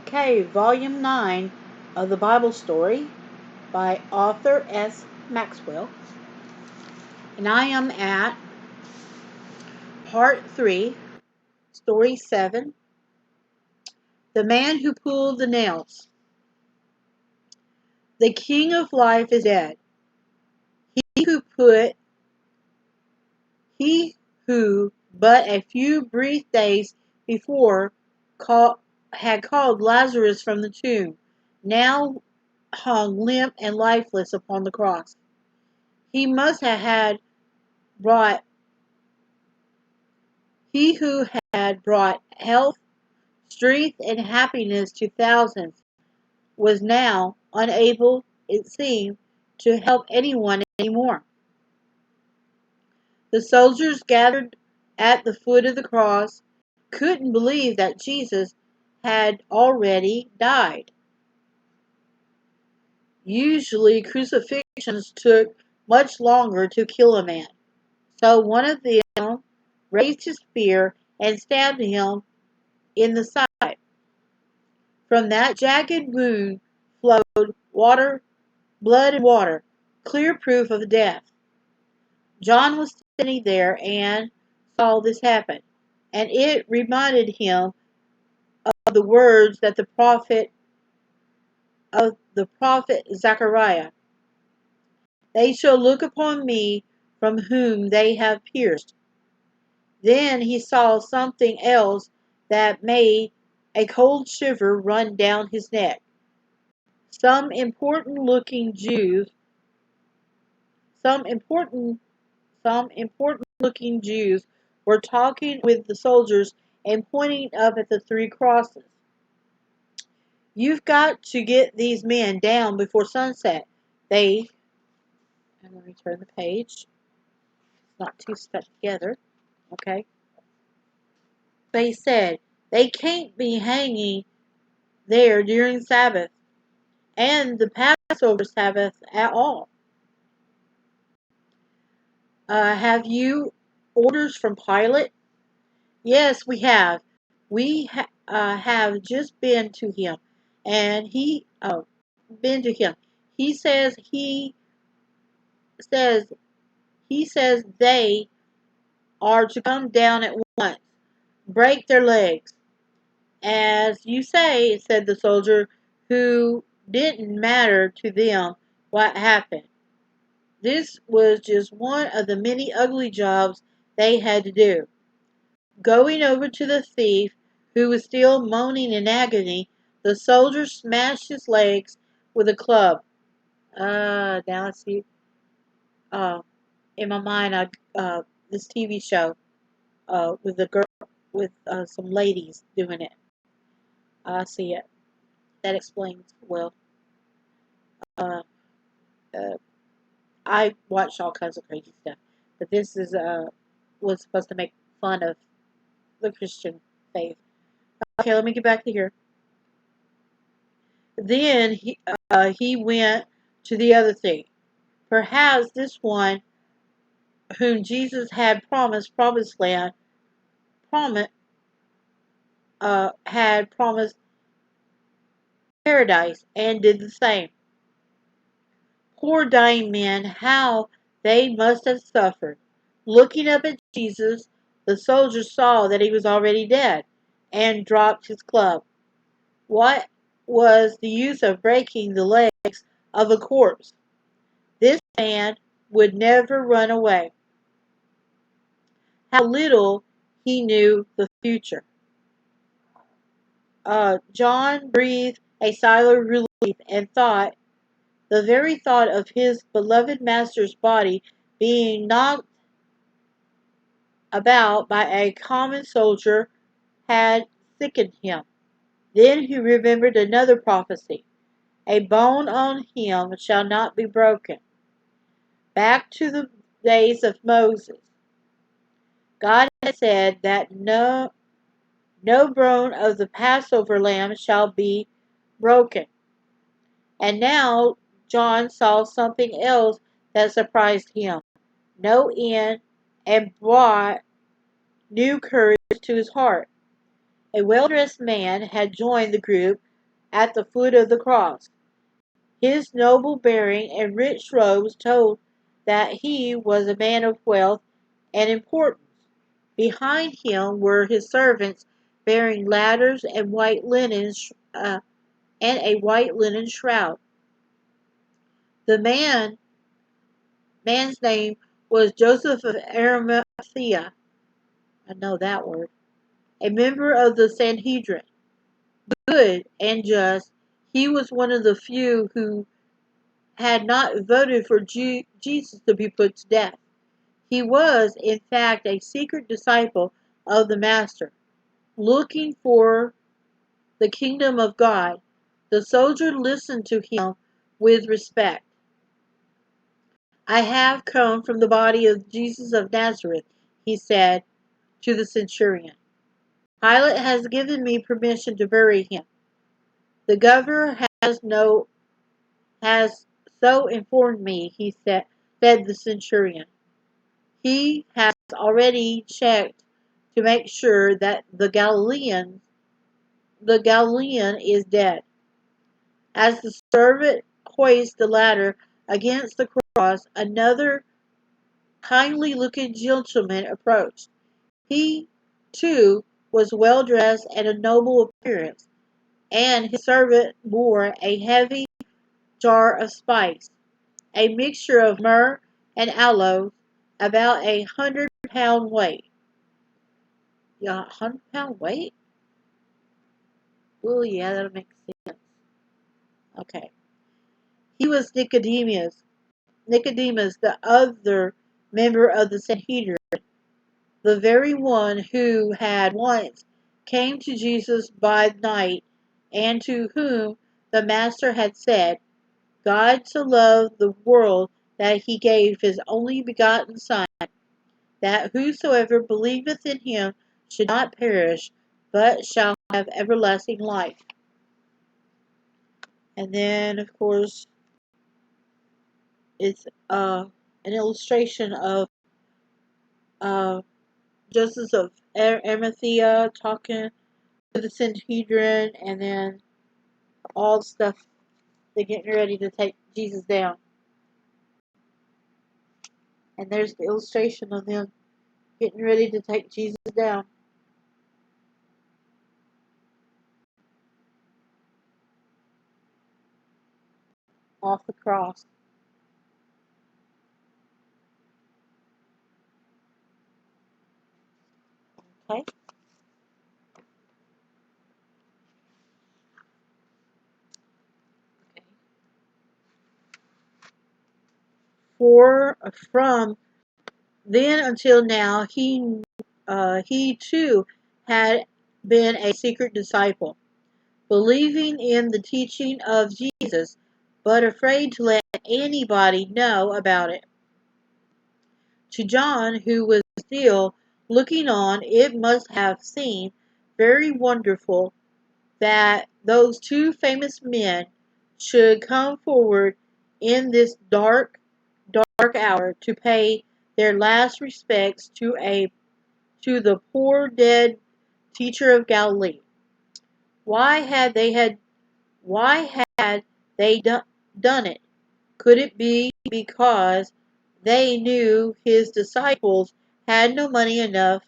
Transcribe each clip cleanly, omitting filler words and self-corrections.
Okay, Volume 9 of the Bible Story by Arthur S Maxwell. And I am at Part 3, Story 7, The Man Who Pulled the Nails. The King of Life is dead. He who but a few brief days before had called Lazarus from the tomb, now hung limp and lifeless upon the cross. He must have had brought He who had brought health, strength, and happiness to thousands was now unable, it seemed, to help anyone anymore. The soldiers gathered at the foot of the cross couldn't believe that Jesus had already died. Usually, crucifixions took much longer to kill a man, so one of them raised his spear and stabbed him in the side. From that jagged wound flowed blood and water, clear proof of death. John was standing there and saw this happen, and it reminded him of the words that the prophet Zechariah. They shall look upon me from whom they have pierced. Then he saw something else that made a cold shiver run down his neck. Some important looking Jews Some important looking Jews were talking with the soldiers and pointing up at the three crosses. You've got to get these men down before sunset. And let me turn the page. It's not too stuck together. Okay. They said they can't be hanging there during Sabbath and the Passover Sabbath at all. Have you orders from Pilate? Yes, we have. We have just been to him, and been to him. He says says he says they are to come down at once, break their legs. As you say, said the soldier, who didn't matter to them what happened. This was just one of the many ugly jobs they had to do. Going over to the thief, who was still moaning in agony, the soldier smashed his legs with a club. Now I see. Uh, in my mind, this TV show, with the girl with some ladies doing it. I see it. That explains well. Uh, uh, I watch all kinds of crazy stuff, but this is was supposed to make fun of the Christian faith. Okay, let me get back to here. Then he went to the other thing. Perhaps this one whom Jesus had promised land, promised, had promised paradise, and did the same. Poor dying men, how they must have suffered. Looking up at Jesus, the soldier saw that he was already dead, and dropped his club. What was the use of breaking the legs of a corpse? This man would never run away. How little he knew the future. John breathed a sigh of relief and the very thought of his beloved master's body being knocked about by a common soldier had sickened him. Then he remembered another prophecy. A bone on him shall not be broken. Back to the days of Moses. God had said that no bone of the Passover lamb shall be broken. And now John saw something else that surprised him no end and brought new courage to his heart. A well-dressed man had joined the group at the foot of the cross. His noble bearing and rich robes told that he was a man of wealth and importance. Behind him were his servants bearing ladders and and a white linen shroud. The man's name was Joseph of Arimathea. I know that word. A member of the Sanhedrin. Good and just, he was one of the few who had not voted for Jesus to be put to death. He was, in fact, a secret disciple of the Master, looking for the kingdom of God. The soldier listened to him with respect. I have come from the body of Jesus of Nazareth, he said to the centurion. Pilate has given me permission to bury him. The governor has so informed me, said the centurion. He has already checked to make sure that the Galilean is dead. As the servant hoists the ladder against the cross, another kindly-looking gentleman approached. He, too, was well dressed and of noble appearance, and his servant bore a heavy jar of spice, a mixture of myrrh and aloes, about 100-pound weight. Yeah, 100-pound weight? Well, yeah, that'll make sense. Okay. He was Nicodemus, the other member of the Sanhedrin, the very one who had once came to Jesus by night and to whom the Master had said, God so loved the world that he gave his only begotten Son, that whosoever believeth in him should not perish, but shall have everlasting life. And then, of course, it's an illustration of uh, Joseph of Arimathea talking to the Sanhedrin, and then all the stuff they're getting ready to take Jesus down. And there's the illustration of them getting ready to take Jesus down off the cross. Okay? From then until now, he too had been a secret disciple, believing in the teaching of Jesus, but afraid to let anybody know about it. To John, who was still looking on, it must have seemed very wonderful that those two famous men should come forward in this dark hour to pay their last respects to the poor dead teacher of Galilee. Why had they had why had they done it? Could it be because they knew had no money enough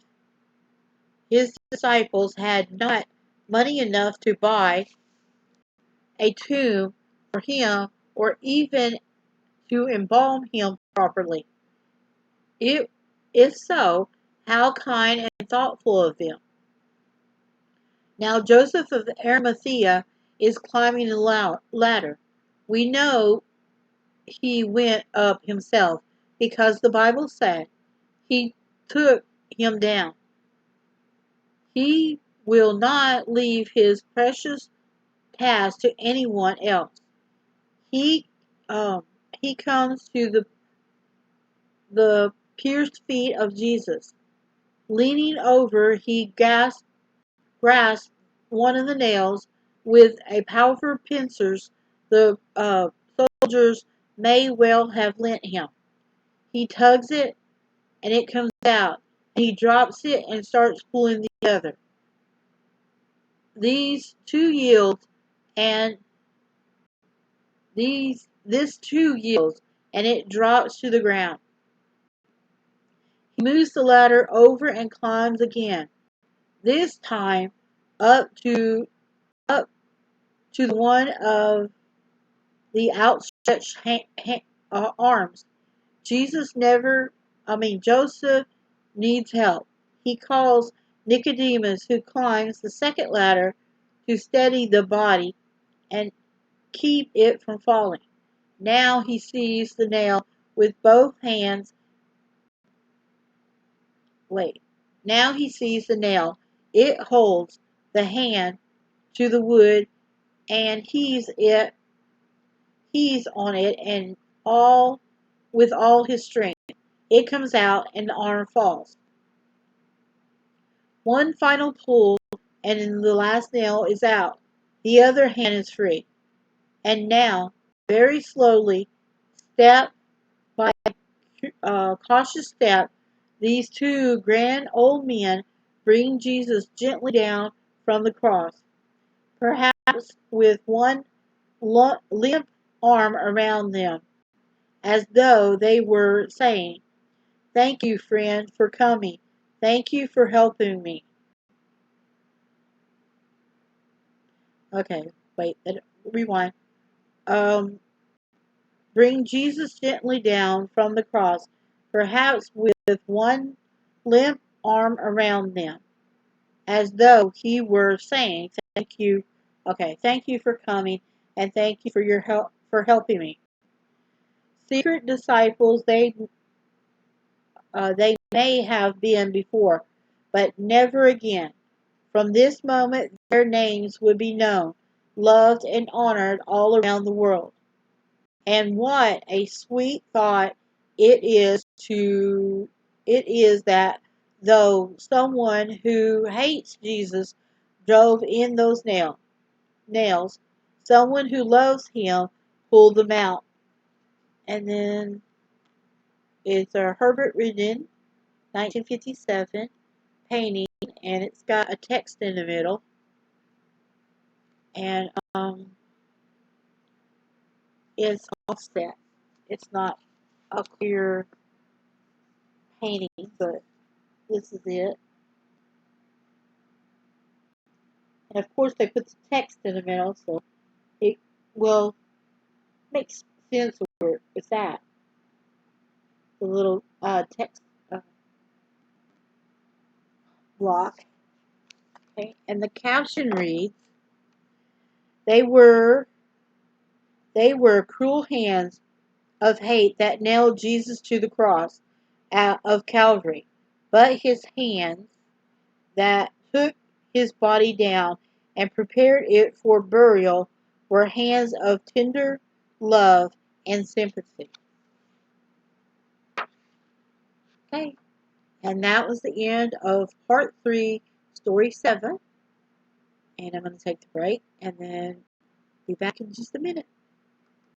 his disciples had not money enough to buy a tomb for him or even to embalm him properly? It, if so, how kind and thoughtful of them. Now Joseph of Arimathea is climbing the ladder. We know he went up himself because the Bible said he took him down. He will not leave his precious task to anyone else. He he comes to the pierced feet of Jesus. Leaning over, he grasped one of the nails with a powerful pincers the soldiers may well have lent him. He tugs it, and it comes out. He drops it and starts pulling the other. These two yield, and this too yields, and it drops to the ground. He moves the ladder over and climbs again, this time up to up to the one of the outstretched arms. Joseph needs help. He calls Nicodemus, who climbs the second ladder to steady the body and keep it from falling. Now he sees the nail with both hands. Wait. Now he sees the nail. It holds the hand to the wood, and he's on it and all with all his strength. It comes out and the arm falls. One final pull and the last nail is out. The other hand is free. And now, very slowly, step by cautious step, these two grand old men bring Jesus gently down from the cross, perhaps with one limp arm around them, as though they were saying, "Thank you, friend, for coming. Thank you for helping me." Okay, wait, rewind. Um, Bring Jesus gently down from the cross, perhaps with one limp arm around them, as though he were saying, "Thank you, okay, thank you for coming, and thank you for your help for helping me." Secret disciples they may have been before, but never again. From this moment, their names would be known, loved, and honored all around the world. And what a sweet thought it is to it is that though someone who hates Jesus drove in those nails, someone who loves him pulled them out. And then it's a Herbert Reedon, 1957 painting, and it's got a text in the middle. And it's offset. It's not a clear painting, but this is it. And of course, they put the text in the middle, so it will make sense with that. The little text block. Okay, and the caption reads, "They were cruel hands of hate that nailed Jesus to the cross of Calvary, but his hands that took his body down and prepared it for burial were hands of tender love and sympathy." Okay, and that was the end of part 3, story 7. And I'm going to take the break and then be back in just a minute.